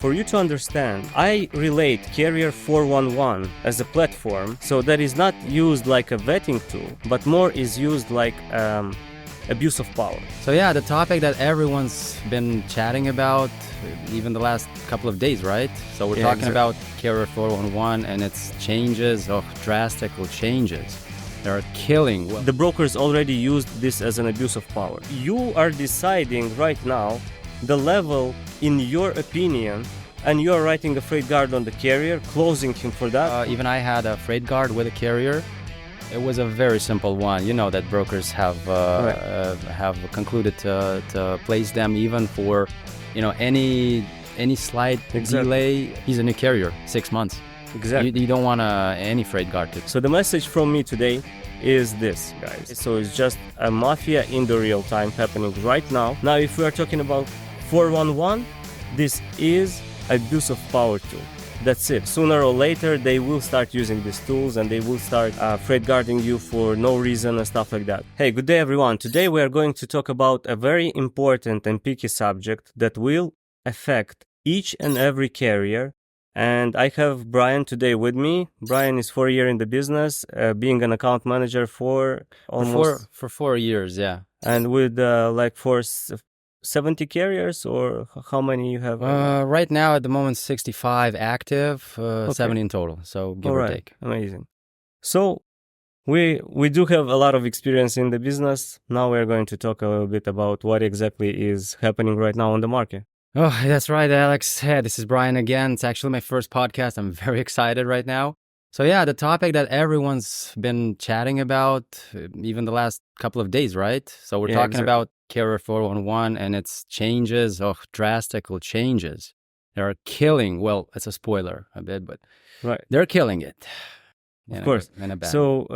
For you to understand, I relate Carrier411 as a platform, so that is not used like a vetting tool, but more is used like abuse of power. So yeah, the topic that everyone's been chatting about even the last couple of days, right? So we're talking about Carrier411 and its changes, drastic changes. They are killing. The brokers already used this as an abuse of power. You are deciding right now the level, in your opinion, and you're writing a freight guard on the carrier, closing him for that. Even I had a freight guard with a carrier. It was a very simple one. You know that brokers have concluded to place them even for, any slight delay. He's a new carrier, 6 months. Exactly. You don't want any freight guard to. So the message from me today is this, guys. So it's just a mafia in the real time happening right now. Now, if we are talking about 411, this is abuse of power tool. That's it. Sooner or later, they will start using these tools and they will start freight guarding you for no reason and stuff like that. Hey, good day, everyone. Today, we are going to talk about a very important and picky subject that will affect each and every carrier. And I have Brian today with me. Brian is 4 years in the business, being an account manager for almost... For 4 years, yeah. And with for 70 carriers, or how many you have? Right now, at the moment, 65 active, 70 in total. So give or take. Amazing. So we do have a lot of experience in the business. Now we're going to talk a little bit about what exactly is happening right now on the market. Oh, that's right, Alex. Hey, this is Brian again. It's actually my first podcast. I'm very excited right now. So yeah, the topic that everyone's been chatting about even the last couple of days, right? So we're talking about Carrier411 and its changes, drastic changes. They're killing, well, it's a spoiler a bit, but they're killing it. Of course. So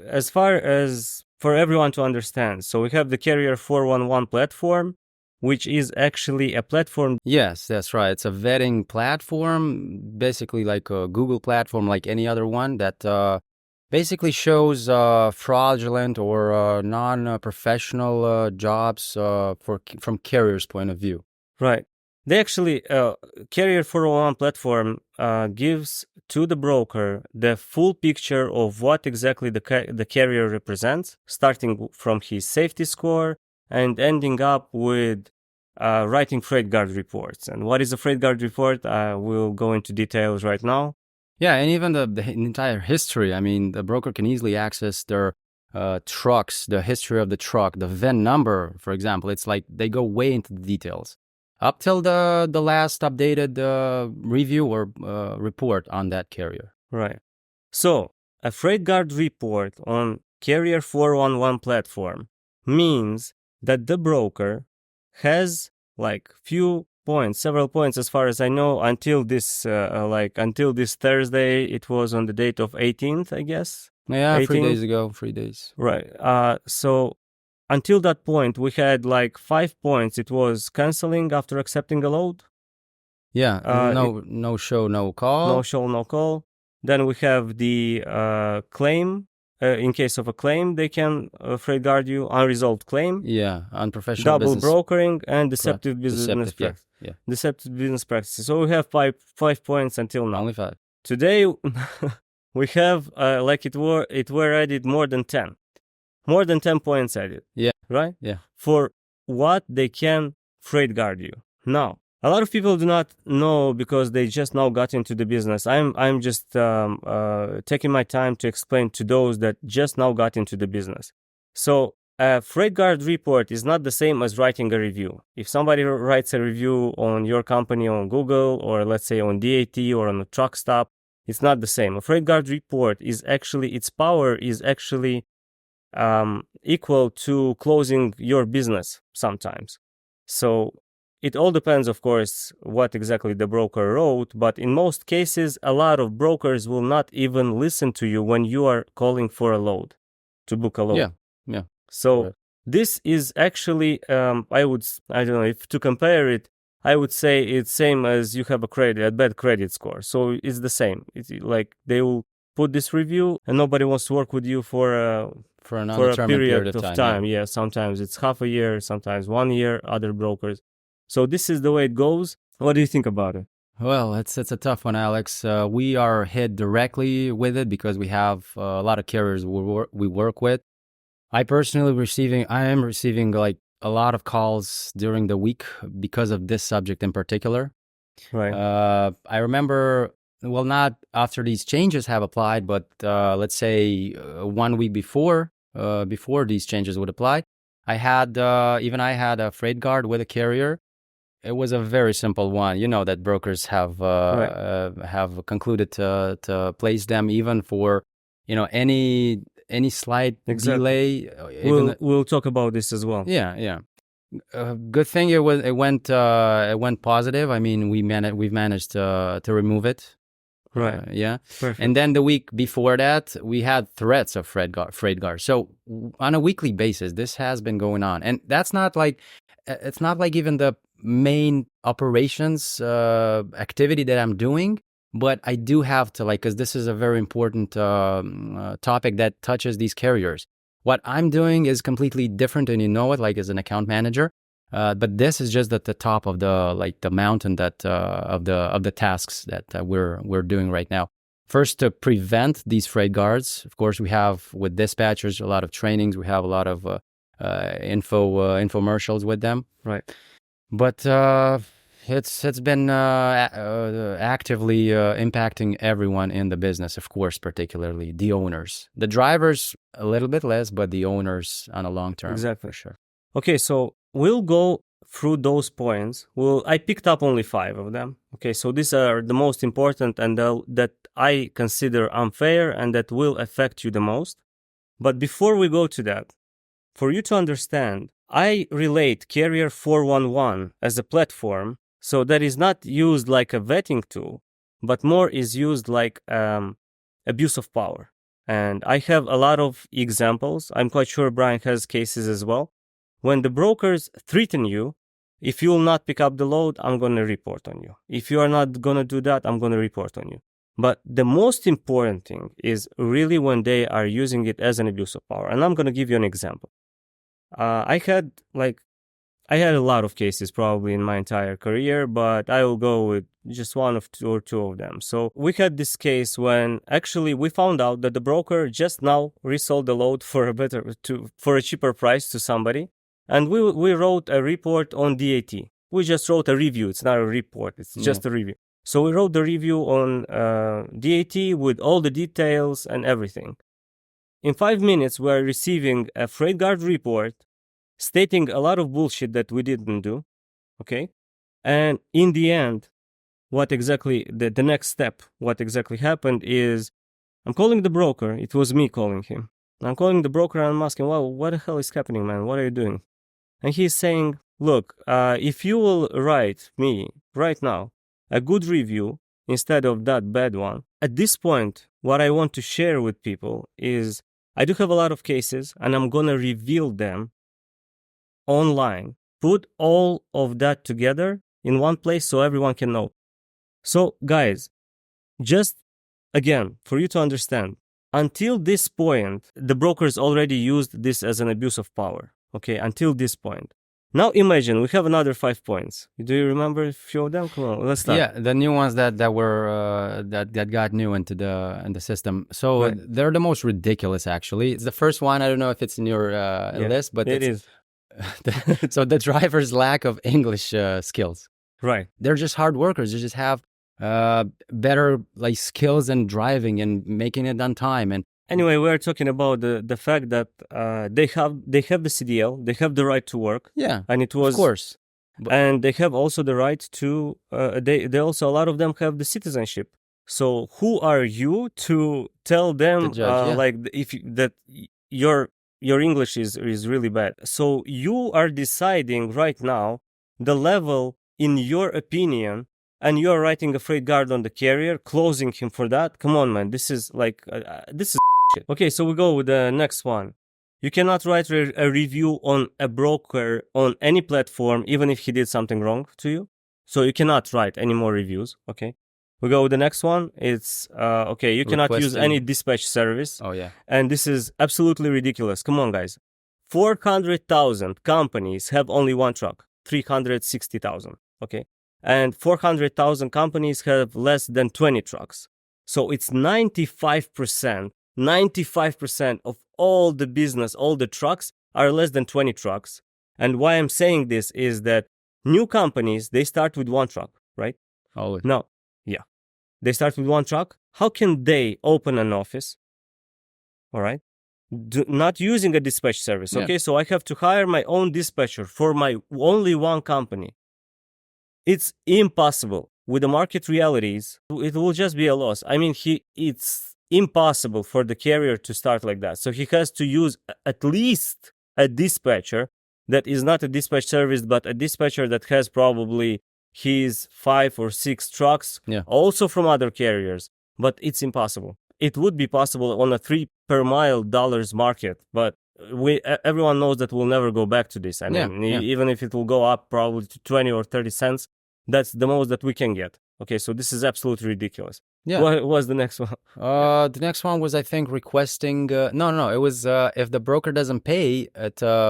as far as for everyone to understand, so we have the Carrier411 platform, which is actually a platform. Yes, that's right. It's a vetting platform, basically like a Google platform, like any other one that basically shows fraudulent or non-professional jobs from carrier's point of view. Right. They actually, Carrier411 platform gives to the broker the full picture of what exactly the carrier represents, starting from his safety score and ending up with writing freight guard reports. And what is a freight guard report? We'll go into details right now. Yeah, and even the entire history. I mean, the broker can easily access their trucks, the history of the truck, the VIN number, for example. It's like they go way into the details. Up till the last updated review or report on that carrier. Right. So, a freight guard report on Carrier411 platform means that the broker has several points as far as I know, until this Thursday. It was on the date of 18th, I guess. Yeah, 18th? 3 days ago, 3 days. Right. So until that point, we had 5 points. It was canceling after accepting a load. Yeah, no show, no call. No show, no call. Then we have the claim. In case of a claim, they can freight guard you. Unresolved claim. Yeah, unprofessional double business. brokering and deceptive business practice. Yeah. Deceptive business practices. So we have five points until now. Only 5. Today we have it were added more than 10. More than 10 points added. Yeah. Right? Yeah. For what they can freight guard you. Now, a lot of people do not know because they just now got into the business. I'm just taking my time to explain to those that just now got into the business. So a freight guard report is not the same as writing a review. If somebody writes a review on your company on Google, or let's say on DAT or on a truck stop, it's not the same. A freight guard report is actually, its power is actually equal to closing your business sometimes. So it all depends, of course, what exactly the broker wrote, but in most cases, a lot of brokers will not even listen to you when you are calling for a load, to book a load. Yeah. So this is actually, I don't know, if to compare it, I would say it's same as you have a bad credit score. So it's the same. It's like they will put this review and nobody wants to work with you for a period of time. Yeah, sometimes it's half a year, sometimes 1 year, other brokers. So this is the way it goes. What do you think about it? Well, it's a tough one, Alex. We are hit directly with it because we have a lot of carriers we work with. I am receiving like a lot of calls during the week because of this subject in particular. Right. I remember, well, not after these changes have applied, but let's say 1 week before these changes would apply, I had a freight guard with a carrier. It was a very simple one. You know that brokers have concluded to place them even for any slight Exactly. delay. We'll talk about this as well. Yeah. Good thing it went positive. I mean, we've managed to remove it. Right. Yeah. Perfect. And then the week before that, we had threats of freight guards. So on a weekly basis, this has been going on, and that's not like it's not like even the main operations activity that I'm doing. But I do have to, like, because this is a very important topic that touches these carriers. What I'm doing is completely different, and you know it, like as an account manager. But this is just at the top of the mountain that of the tasks that we're doing right now. First, to prevent these freight guards, of course, we have with dispatchers a lot of trainings. We have a lot of infomercials with them. Right. But it's been actively impacting everyone in the business, of course, particularly the owners. The drivers a little bit less, but the owners on a long term. Exactly. For sure. Okay, so we'll go through those points. I picked up only 5 of them. Okay, so these are the most important and that I consider unfair and that will affect you the most. But before we go to that, for you to understand, I relate Carrier411 as a platform, so that is not used like a vetting tool, but more is used like abuse of power. And I have a lot of examples. I'm quite sure Brian has cases as well. When the brokers threaten you, if you will not pick up the load, I'm going to report on you. If you are not going to do that, I'm going to report on you. But the most important thing is really when they are using it as an abuse of power. And I'm going to give you an example. I had a lot of cases probably in my entire career, but I will go with just one of two of them. So we had this case when actually we found out that the broker just now resold the load for a cheaper price to somebody. And we wrote a report on DAT. We just wrote a review. It's not a report. It's just a review. So we wrote the review on DAT with all the details and everything. In 5 minutes, we're receiving a freight guard report stating a lot of bullshit that we didn't do. Okay. And in the end, what exactly the next step, what exactly happened is I'm calling the broker. It was me calling him. I'm calling the broker and I'm asking, well, what the hell is happening, man? What are you doing? And he's saying, look, if you will write me right now a good review instead of that bad one, at this point, what I want to share with people is I do have a lot of cases and I'm going to reveal them online. Put all of that together in one place so everyone can know. So, guys, just again, for you to understand, until this point, the brokers already used this as an abuse of power. Okay, until this point. Now imagine we have another 5 points. Do you remember a few of them? Come on, let's start. Yeah, the new ones that were that got new into the system. So Right. they're the most ridiculous. Actually, it's the first one. I don't know if it's in your list, but it is. So the driver's lack of English skills. Right. They're just hard workers. They just have better like skills in driving and making it on time. And anyway, we're talking about the fact that they have the CDL, they have the right to work. Yeah, and it was of course. And they have also the right to. They also a lot of them have the citizenship. So who are you to tell them like if that your English is really bad? So you are deciding right now the level in your opinion. And you're writing a freight guard on the carrier, closing him for that. Come on, man. This is like, this is shit. Okay, so we go with the next one. You cannot write a review on a broker on any platform, even if he did something wrong to you. So you cannot write any more reviews. Okay. We go with the next one. It's, okay, you cannot use any dispatch service. Oh, yeah. And this is absolutely ridiculous. Come on, guys. 400,000 companies have only one truck. 360,000. Okay. and 400,000 companies have less than 20 trucks. So it's 95% of all the business, all the trucks are less than 20 trucks. And why I'm saying this is that new companies, they start with one truck, right? Always. No, yeah. They start with one truck. How can they open an office? All right. Not using a dispatch service. Yeah. Okay. So I have to hire my own dispatcher for my only one company. It's impossible. With the market realities, it will just be a loss. I mean, it's impossible for the carrier to start like that. So he has to use at least a dispatcher that is not a dispatch service, but a dispatcher that has probably his 5 or 6 trucks, also from other carriers. But it's impossible. It would be possible on a $3 per mile market, but everyone knows that we'll never go back to this. I mean, even if it will go up probably to 20 or 30 cents, that's the most that we can get. Okay, so this is absolutely ridiculous. Yeah. What was the next one? The next one was, I think, requesting... No, it was if the broker doesn't pay,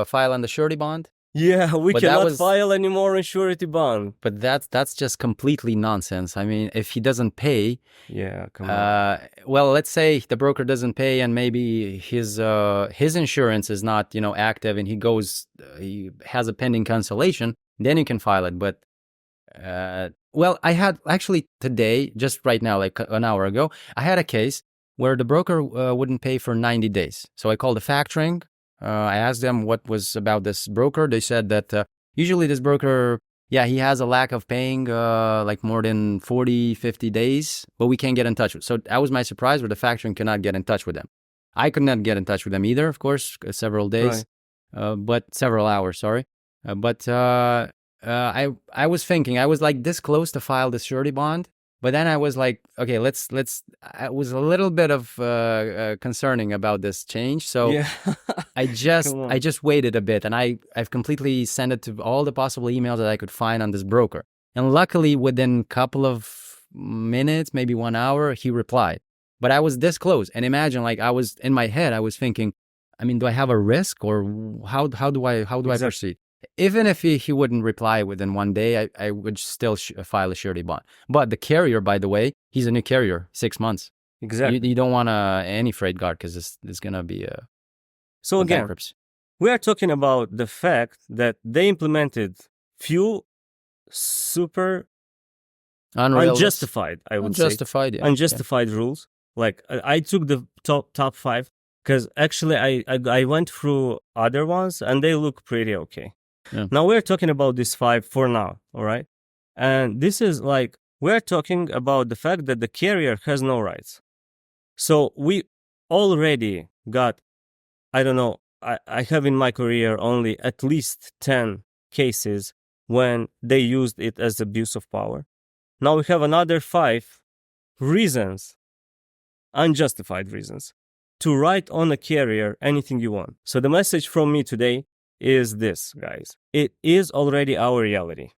file on the surety bond. Yeah, we cannot file any more in surety bond. But that's just completely nonsense. I mean, if he doesn't pay... Yeah, come on. Well, let's say the broker doesn't pay and maybe his insurance is not, active, and he has a pending cancellation, then you can file it. But, well, I had actually today, just right now, like an hour ago, I had a case where the broker wouldn't pay for 90 days. So I called the factoring. I asked them what was about this broker. They said that usually this broker, he has a lack of paying like more than 40, 50 days, but we can't get in touch with. So that was my surprise, where the factoring cannot get in touch with them. I could not get in touch with them either, of course, several days, but several hours, sorry. But I was thinking, I was like this close to file the surety bond. But then I was like, okay, let's. I was a little bit of concerning about this change, so I just waited a bit, and I've completely sent it to all the possible emails that I could find on this broker, and luckily within a couple of minutes, maybe 1 hour, he replied. But I was this close, and imagine, like, I was in my head, I was thinking, I mean, do I have a risk, or how do I proceed? Even if he wouldn't reply within 1 day, I would still file a surety bond. But the carrier, by the way, he's a new carrier, 6 months. Exactly. You don't want any freight guard, because it's going to be a bankruptcy. We are talking about the fact that they implemented few super unjustified, I would say. Unjustified rules. Like, I took the top 5, because actually I went through other ones, and they look pretty okay. Yeah. Now we're talking about these 5 for now, all right? And this is like, we're talking about the fact that the carrier has no rights. So we already got, I don't know, I have in my career only at least 10 cases when they used it as abuse of power. Now we have another 5 reasons, unjustified reasons, to write on a carrier anything you want. So the message from me today is this, guys. It is already our reality.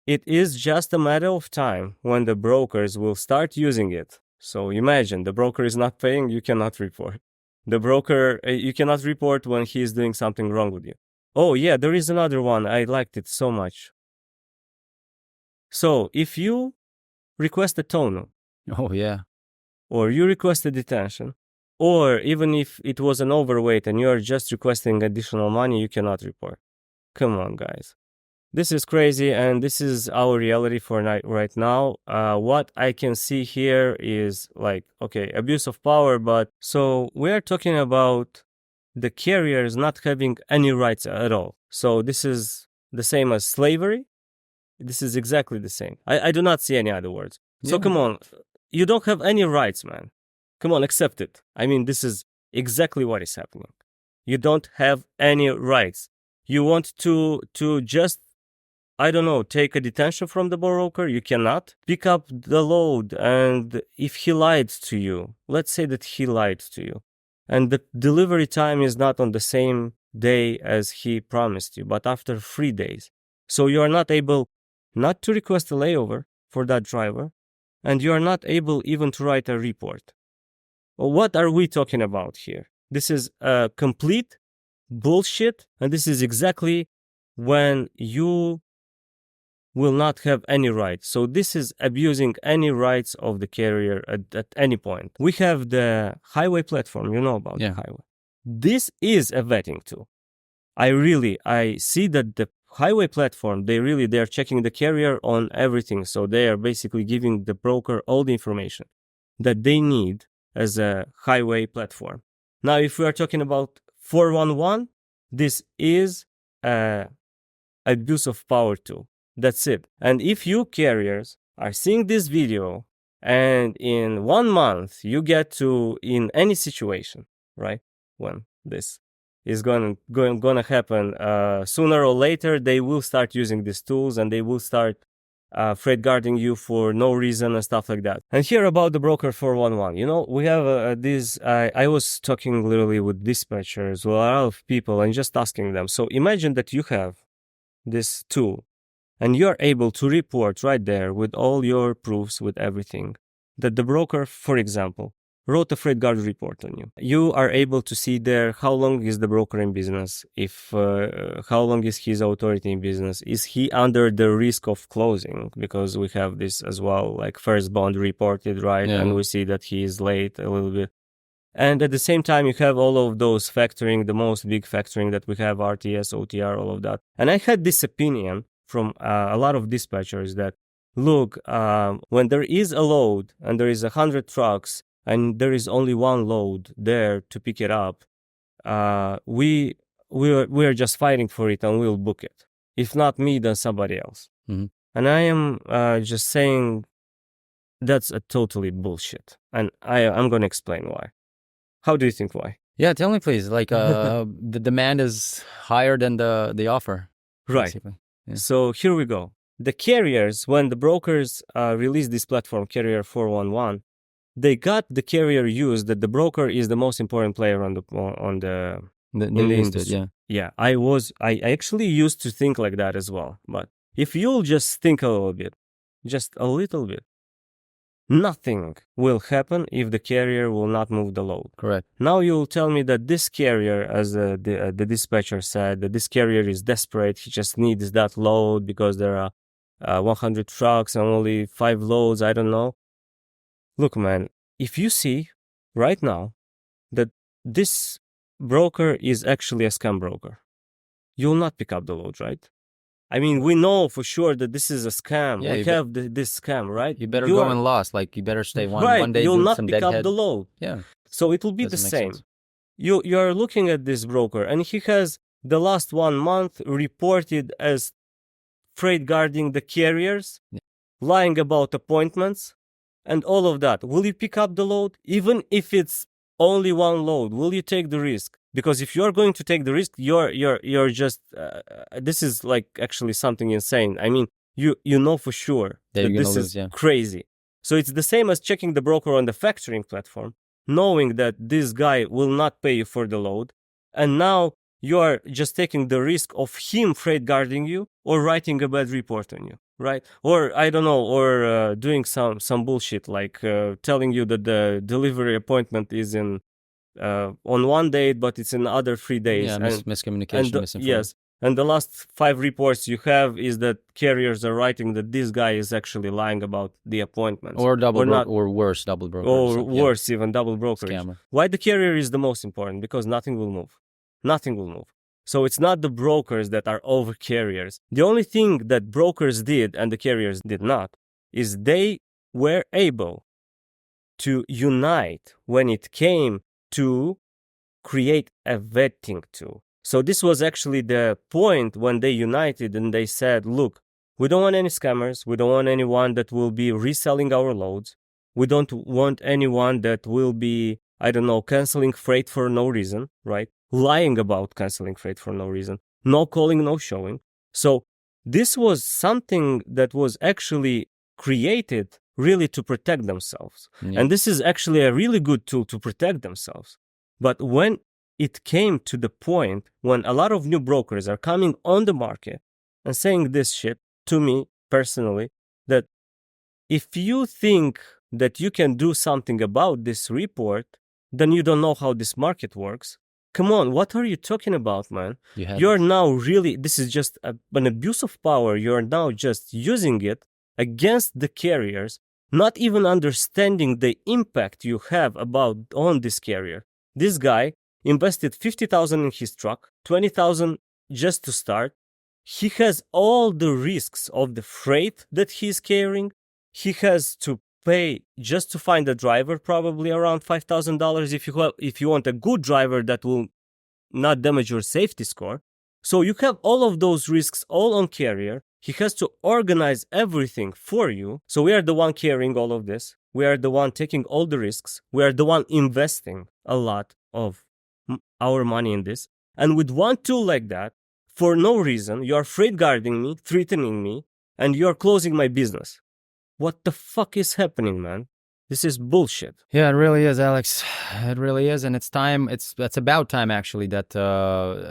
It is just a matter of time when the brokers will start using it. So imagine, the broker is not paying, you cannot report. The broker, you cannot report when he is doing something wrong with you. Oh yeah, there is another one. I liked it so much. So if you request a tono. Oh yeah. Or you request a detention, or even if it was an overweight and you are just requesting additional money, you cannot report. Come on, guys. This is crazy, and this is our reality for right now. What I can see here is like, okay, abuse of power, but so we are talking about the carriers not having any rights at all. So this is the same as slavery. This is exactly the same. I do not see any other words. So come on, you don't have any rights, man. Come on, accept it. I mean, this is exactly what is happening. You don't have any rights. You want to just, I don't know, take a detention from the broker? You cannot. Pick up the load, and if he lied to you, let's say that he lied to you, and the delivery time is not on the same day as he promised you, but after 3 days. So you are not able not to request a layover for that driver, and you are not able even to write a report. Well, what are we talking about here? This is complete bullshit, and this is exactly when you will not have any rights. So this is abusing any rights of the carrier at any point. We have the highway platform, you know about the highway. This is a vetting tool. I see that the highway platform, they're checking the carrier on everything. So they are basically giving the broker all the information that they need as a highway platform. Now, if we are talking about 411, this is a abuse of power tool. That's it. And if you carriers are seeing this video and in 1 month you get to in any situation, right? When this is gonna happen, sooner or later they will start using these tools and they will start freight guarding you for no reason and stuff like that. And here about the broker 411, we have this. I was talking literally with dispatchers, with a lot of people, and just asking them. So imagine that you have this tool and you're able to report right there with all your proofs, with everything, that the broker, for example, wrote a freight guard report on you. You are able to see there how long is the broker in business, if how long is his authority in business, is he under the risk of closing, because we have this as well, like first bond reported, right? And we see that he is late a little bit. And at the same time, you have all of those factoring, the most big factoring that we have, RTS, OTR, all of that. And I had this opinion from a lot of dispatchers that, look, when there is a load and there is 100 trucks and there is only one load there to pick it up, we are just fighting for it and we'll book it. If not me, then somebody else. Mm-hmm. And I am just saying that's a totally bullshit. And I'm going to explain why. How do you think why? Yeah, tell me please. Like the demand is higher than the offer. Right. Yeah. So here we go. The carriers, when the brokers released this platform, Carrier411, they got the carrier used that the broker is the most important player in the industry. Yeah. I actually used to think like that as well. But if you'll just think a little bit, just a little bit, nothing will happen if the carrier will not move the load. Correct. Now you'll tell me that this carrier, as the dispatcher said, that this carrier is desperate. He just needs that load because there are 100 trucks and only 5 loads. I don't know. Look, man, if you see right now that this broker is actually a scam broker, you'll not pick up the load, right? I mean, we know for sure that this is a scam. Yeah, we have this scam, right? You better go and lost. Like, you better stay one day. You'll not some pick up deadhead. the load. Yeah. So it will be the same. You are looking at this broker, and he has the last 1 month reported as freight guarding the carriers, lying about appointments, and all of that. Will you pick up the load? Even if it's only one load, will you take the risk? Because if you're going to take the risk, you're just this is like actually something insane. I mean, you know for sure that this is crazy. So it's the same as checking the broker on the factoring platform, knowing that this guy will not pay you for the load, and now you are just taking the risk of him freight guarding you or writing a bad report on you, right? Or I don't know, or doing some bullshit like telling you that the delivery appointment is in on one date, but it's in other 3 days. Yeah, miscommunication, misinformation. Yes, and the last 5 reports you have is that carriers are writing that this guy is actually lying about the appointments. Or or worse, double broker. Or worse, even double brokerage. Scammer. Why the carrier is the most important? Because nothing will move. Nothing will move. So it's not the brokers that are over carriers. The only thing that brokers did and the carriers did not is they were able to unite when it came to create a vetting tool. So this was actually the point when they united and they said, look, we don't want any scammers. We don't want anyone that will be reselling our loads. We don't want anyone that will be, I don't know, canceling freight for no reason, right? Lying about canceling freight for no reason. No calling, no showing. So this was something that was actually created really to protect themselves. Yeah. And this is actually a really good tool to protect themselves. But when it came to the point when a lot of new brokers are coming on the market and saying this shit to me personally, that if you think that you can do something about this report, then you don't know how this market works, come on, what are you talking about, man? You're now really, this is just an abuse of power. You're now just using it against the carriers, not even understanding the impact you have on this carrier. This guy invested 50,000 in his truck, 20,000 just to start. He has all the risks of the freight that he's carrying. He has to pay just to find a driver, probably around $5,000 if you want a good driver that will not damage your safety score. So you have all of those risks all on carrier. He has to organize everything for you. So we are the one carrying all of this. We are the one taking all the risks. We are the one investing a lot of our money in this. And with one tool like that, for no reason, you are freight guarding me, threatening me, and you are closing my business. What the fuck is happening, man? This is bullshit. Yeah, it really is, Alex. It really is, and it's time. It's about time, actually, that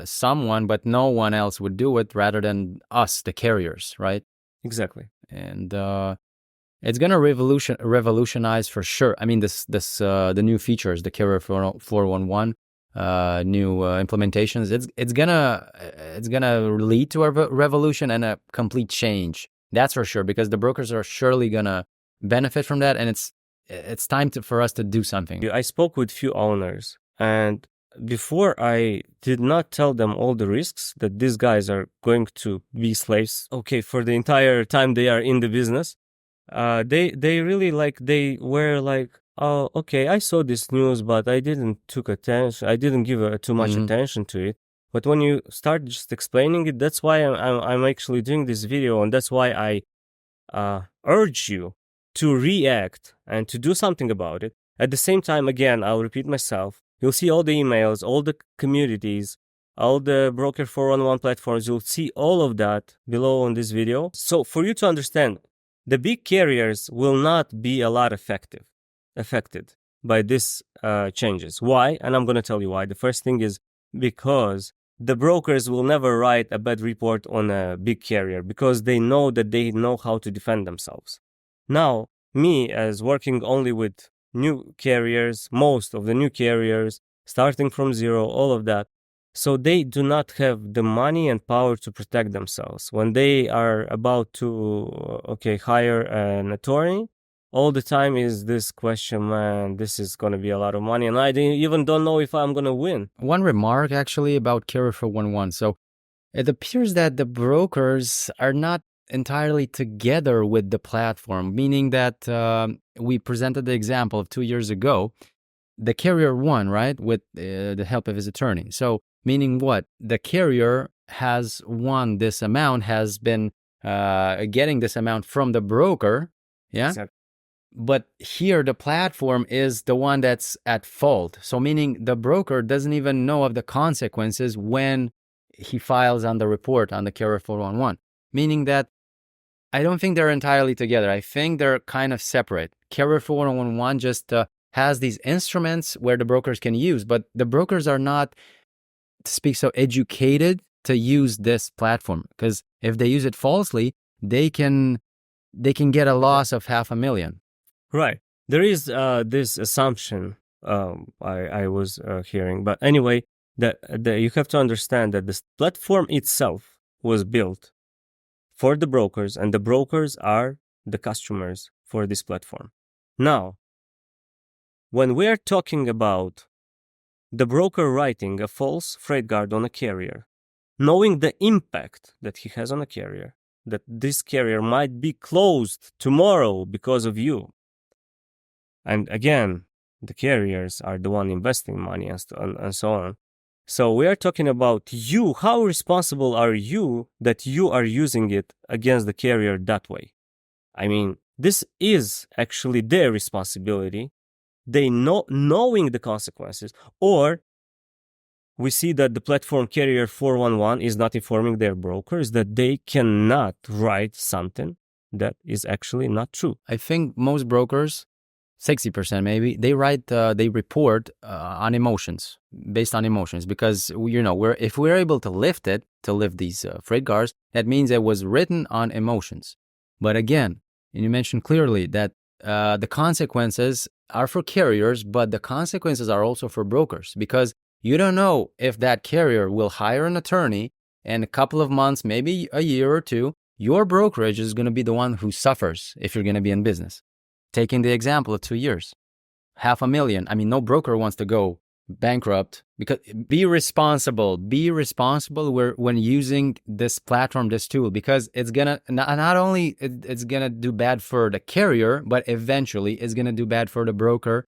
someone, but no one else, would do it rather than us, the carriers, right? Exactly. And it's gonna revolutionize for sure. I mean, the new features, the Carrier411, new implementations. It's gonna lead to a revolution and a complete change. That's for sure, because the brokers are surely gonna benefit from that, and it's time for us to do something. I spoke with few owners, and before I did not tell them all the risks that these guys are going to be slaves. Okay, for the entire time they are in the business, they really they were like, oh, okay, I saw this news, but I didn't took attention. I didn't give too much attention to it. But when you start just explaining it, that's why I'm actually doing this video, and that's why I urge you to react and to do something about it. At the same time, again, I'll repeat myself. You'll see all the emails, all the communities, all the Carrier411 platforms. You'll see all of that below on this video. So for you to understand, the big carriers will not be a lot affected by these changes. Why? And I'm going to tell you why. The first thing is because the brokers will never write a bad report on a big carrier because they know that they know how to defend themselves. Now, me, as working only with new carriers, most of the new carriers, starting from zero, all of that, so they do not have the money and power to protect themselves. When they are about to, hire an attorney, all the time is this question, man, this is going to be a lot of money, and I even don't know if I'm going to win. One remark, actually, about Carrier411. So it appears that the brokers are not entirely together with the platform, meaning that we presented the example of 2 years ago, the carrier won, right, with the help of his attorney. So meaning what? The carrier has won this amount, has been getting this amount from the broker, yeah? Exactly. But here the platform is the one that's at fault. So meaning the broker doesn't even know of the consequences when he files on the report on the Carrier411. Meaning that I don't think they're entirely together. I think they're kind of separate. Carrier411 just has these instruments where the brokers can use, but the brokers are not, to speak so, educated to use this platform, because if they use it falsely, they can get a loss of $500,000. Right. There is this assumption I was hearing, but anyway, that you have to understand that this platform itself was built for the brokers, and the brokers are the customers for this platform. Now, when we're talking about the broker writing a false freight guard on a carrier, knowing the impact that he has on a carrier, that this carrier might be closed tomorrow because of you. And again, the carriers are the one investing money and so on. So we are talking about you. How responsible are you that you are using it against the carrier that way? I mean, this is actually their responsibility. They knowing the consequences, or we see that the platform Carrier411 is not informing their brokers that they cannot write something that is actually not true. I think most brokers, 60% maybe, they report on emotions, based on emotions, because if we're able to lift these freight guards, that means it was written on emotions. But again, and you mentioned clearly that the consequences are for carriers, but the consequences are also for brokers, because You don't know if that carrier will hire an attorney, and a couple of months, maybe a year or two, your brokerage is going to be the one who suffers if you're going to be in business. Taking the example of 2 years, $500,000. I mean, no broker wants to go bankrupt, because be responsible when using this platform, this tool, because it's gonna not only it's gonna do bad for the carrier, but eventually it's gonna do bad for the broker.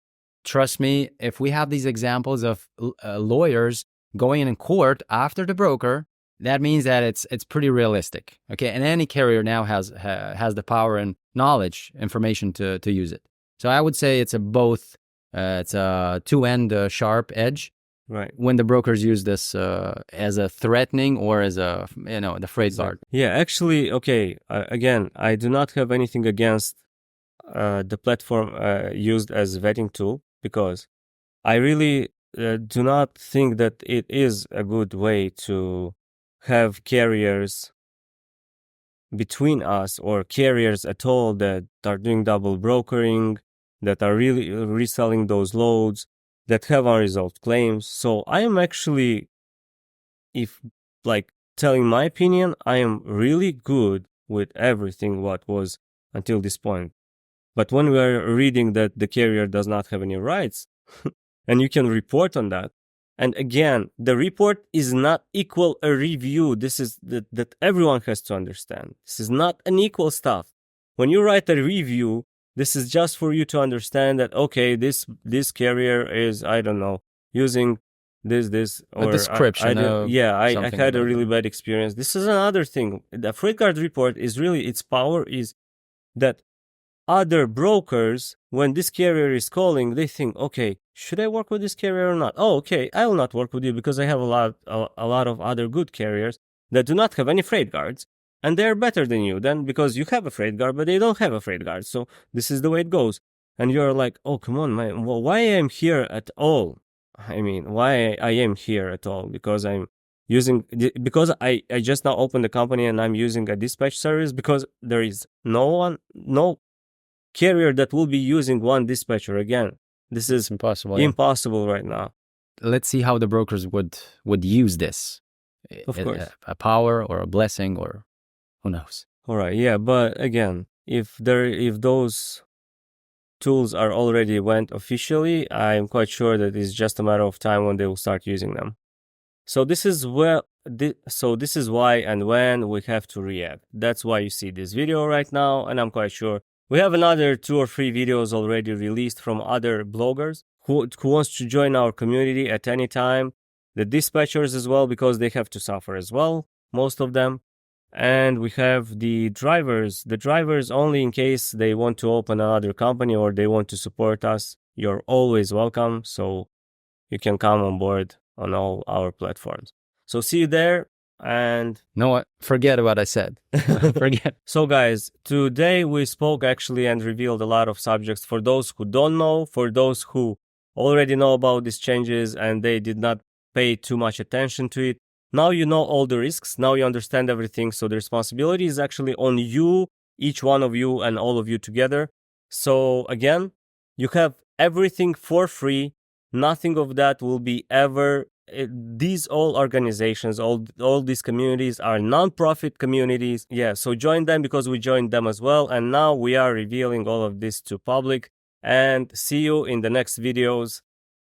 Trust me, if we have these examples of lawyers going in court after the broker, that means that it's pretty realistic. Okay, and any carrier now has the power and knowledge, information to use it. So I would say it's a two-end sharp edge. Right. When the brokers use this as a threatening or as a, the freight guard. Yeah, actually, okay, again, I do not have anything against the platform used as vetting tool, because I really do not think that it is a good way to have carriers between us, or carriers at all, that are doing double brokering, that are really reselling those loads, that have unresolved claims. So I am actually, if like telling my opinion, I am really good with everything what was until this point. But when we are reading that the carrier does not have any rights, and you can report on that, and again, the report is not equal a review. This is that everyone has to understand. This is not an equal stuff. When you write a review, this is just for you to understand that, okay, this carrier is, I don't know, using this or a description. I had a really bad experience. This is another thing. The freight guard report is really, its power is that other brokers, when this carrier is calling, they think, okay, should I work with this carrier or not? Oh, okay, I will not work with you because I have a lot of other good carriers that do not have any freight guards, and they're better than you. Then because you have a freight guard, but they don't have a freight guard, so this is the way it goes. And you're like, oh, come on, man, well, why I am here at all? I mean, why I am here at all? Because because I just now opened the company and I'm using a dispatch service, because there is no carrier that will be using one dispatcher again. This is impossible right now. Let's see how the brokers would use this. Of course. A power or a blessing, or who knows. All right, yeah, but again, if those tools are already went officially, I'm quite sure that it's just a matter of time when they will start using them. So this is why and when we have to react. That's why you see this video right now, and I'm quite sure we have another 2 or 3 videos already released from other bloggers who wants to join our community at any time. The dispatchers as well, because they have to suffer as well, most of them. And we have the drivers only in case they want to open another company or they want to support us. You're always welcome, so you can come on board on all our platforms. So see you there. And no, forget what I said. Forget. So guys, today we spoke actually and revealed a lot of subjects for those who don't know, for those who already know about these changes and they did not pay too much attention to it. Now you know all the risks. Now you understand everything. So the responsibility is actually on you, each one of you and all of you together. So again, you have everything for free. Nothing of that will be ever. These all organizations, all these communities are non-profit communities. Yeah, so join them because we joined them as well. And now we are revealing all of this to public. And see you in the next videos.